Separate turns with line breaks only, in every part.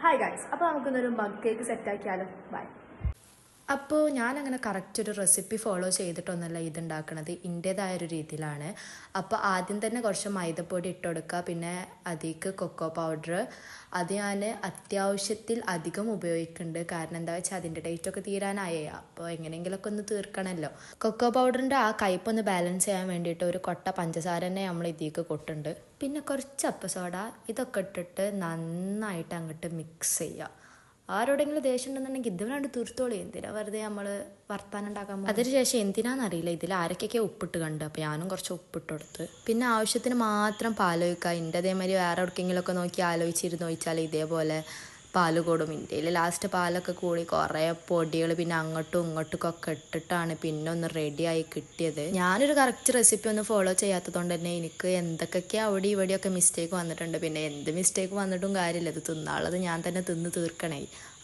Hi guys, അപ്പോൾ നമുക്കിന്നൊരു mug cake സെറ്റാക്കിയാലോ. By.
അപ്പോൾ ഞാനങ്ങനെ കറക്റ്റ് ഒരു റെസിപ്പി ഫോളോ ചെയ്തിട്ടൊന്നുമല്ല ഇതുണ്ടാക്കണത്, എൻ്റേതായൊരു രീതിയിലാണ്. അപ്പോൾ ആദ്യം തന്നെ കുറച്ച് മൈദപ്പൊടി ഇട്ട് കൊടുക്കുക, പിന്നെ അതിലേക്ക് കൊക്കോ പൗഡർ. അത് ഞാൻ അത്യാവശ്യത്തിൽ അധികം ഉപയോഗിക്കുന്നുണ്ട്, കാരണം എന്താ വെച്ചാൽ അതിൻ്റെ ഡേറ്റൊക്കെ തീരാനായേ, അപ്പോൾ എങ്ങനെയെങ്കിലുമൊക്കെ ഒന്ന് തീർക്കണമല്ലോ. കൊക്കോ പൗഡറിൻ്റെ ആ കയ്പ്പൊന്ന് ബാലൻസ് ചെയ്യാൻ വേണ്ടിയിട്ട് ഒരു കൊട്ട പഞ്ചസാര തന്നെ നമ്മൾ ഇതിലേക്ക് കൊട്ടുണ്ട്. പിന്നെ കുറച്ച് അപ്പസോഡ, ഇതൊക്കെ ഇട്ടിട്ട് നന്നായിട്ട് അങ്ങോട്ട് മിക്സ് ചെയ്യുക. ആരോടെങ്കിലും ദേഷ്യം ഉണ്ടെന്നുണ്ടെങ്കിൽ ഇതിനാണ്ട് തീർത്തോളി, എന്തിനാ വെറുതെ നമ്മൾ വർത്താനം ഉണ്ടാക്കാൻ. അതിനുശേഷം എന്തിനാണെന്നറിയില്ല ഇതിൽ ആരൊക്കെയൊക്കെ ഉപ്പിട്ട് കണ്ട്, അപ്പോൾ ഞാനും കുറച്ച് ഉപ്പിട്ട് കൊടുത്ത്. പിന്നെ ആവശ്യത്തിന് മാത്രം പാലൊഴിക്കുക. എൻ്റെ അതേമാതിരി വേറെ എവിടേക്കെങ്കിലുമൊക്കെ നോക്കി ആലോചിച്ചിരുന്ന് ഒഴിച്ചാൽ ഇതേപോലെ പാല് കൂടും. ഇന്ത്യയിൽ ലാസ്റ്റ് പാലൊക്കെ കൂടി കുറേ പൊടികൾ പിന്നെ അങ്ങോട്ടും ഇങ്ങോട്ടും ഇട്ടിട്ടാണ് പിന്നെ ഒന്ന് റെഡിയായി കിട്ടിയത്. ഞാനൊരു കറക്റ്റ് റെസിപ്പി ഒന്നും ഫോളോ ചെയ്യാത്തത് കൊണ്ട് തന്നെ എനിക്ക് എന്തൊക്കെയാണ് അവിടെ ഇവിടെയൊക്കെ മിസ്റ്റേക്ക് വന്നിട്ടുണ്ട്. പിന്നെ എന്ത് മിസ്റ്റേക്ക് വന്നിട്ടും കാര്യമില്ല, ഇത് തിന്നാളത് ഞാൻ തന്നെ തിന്ന് തീർക്കണേ.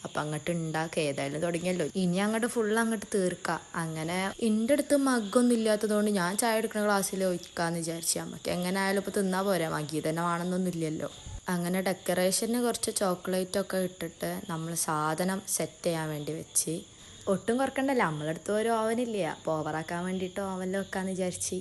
അപ്പം അങ്ങോട്ട് ഉണ്ടാക്കുക, ഏതായാലും തുടങ്ങിയല്ലോ, ഇനി അങ്ങോട്ട് ഫുൾ അങ്ങോട്ട് തീർക്കുക. അങ്ങനെ എൻ്റെ അടുത്ത് മഗ്ഗൊന്നും ഇല്ലാത്തതുകൊണ്ട് ഞാൻ ചായ എടുക്കുന്ന ഗ്ലാസ്സിൽ ഒഴിക്കാമെന്ന് വിചാരിച്ചു. നമുക്ക് എങ്ങനെ ആയാലും ഇപ്പോൾ തിന്നാൽ പോരാ, മഗ്ഗി തന്നെ വേണമെന്നൊന്നും ഇല്ലല്ലോ. അങ്ങനെ ഡെക്കറേഷന് കുറച്ച് ചോക്ലേറ്റൊക്കെ ഇട്ടിട്ട് നമ്മൾ സാധനം സെറ്റ് ചെയ്യാൻ വേണ്ടി വെച്ച്. ഒട്ടും കുറക്കണ്ടല്ലോ, നമ്മളടുത്ത് ഒരു ഓവനില്ല, അപ്പോൾ ഓവറാക്കാൻ വേണ്ടിയിട്ട് ഓവനിൽ വെക്കാമെന്ന് വിചാരിച്ച്.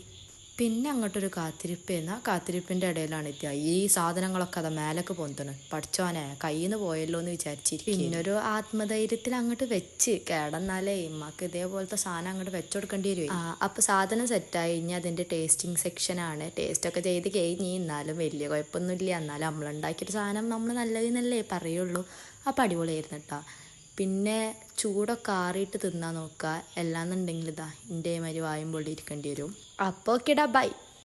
പിന്നെ അങ്ങോട്ടൊരു കാത്തിരിപ്പ് കാത്തിരിപ്പിൻ്റെ ഇടയിലാണ് എത്തിയ ഈ സാധനങ്ങളൊക്കെ അത് മേലേക്ക് പൊന്തണ്. പഠിച്ചോനെ കയ്യിൽ നിന്ന് പോയല്ലോ എന്ന് വിചാരിച്ചിരിക്കും. പിന്നൊരു ആത്മധൈര്യത്തിൽ അങ്ങോട്ട് വെച്ച്, കേടന്നാലേ ഇമ്മക്ക് ഇതേപോലത്തെ സാധനം അങ്ങോട്ട് വെച്ചുകൊടുക്കേണ്ടി വരും. അപ്പോൾ സാധനം സെറ്റായി. ഇനി അതിൻ്റെ ടേസ്റ്റിംഗ് സെക്ഷനാണ്. ടേസ്റ്റൊക്കെ ചെയ്ത് കഴിഞ്ഞ്, എന്നാലും വലിയ കുഴപ്പമൊന്നുമില്ല. എന്നാലും നമ്മളുണ്ടാക്കിയൊരു സാധനം നമ്മൾ നല്ലതെന്നല്ലേ പറയുള്ളൂ. അപ്പോൾ അടിപൊളിയായിരുന്നു കേട്ടോ. പിന്നെ ചൂടൊക്കെ ആറിയിട്ട് തിന്നാൻ നോക്കുക, എല്ലാന്നുണ്ടെങ്കിൽ ഇതാ എൻ്റെ മാതിരി വായും പൊള്ളി ഇരിക്കേണ്ടി വരും. അപ്പോൾ ഓക്കെടാ, ബൈ.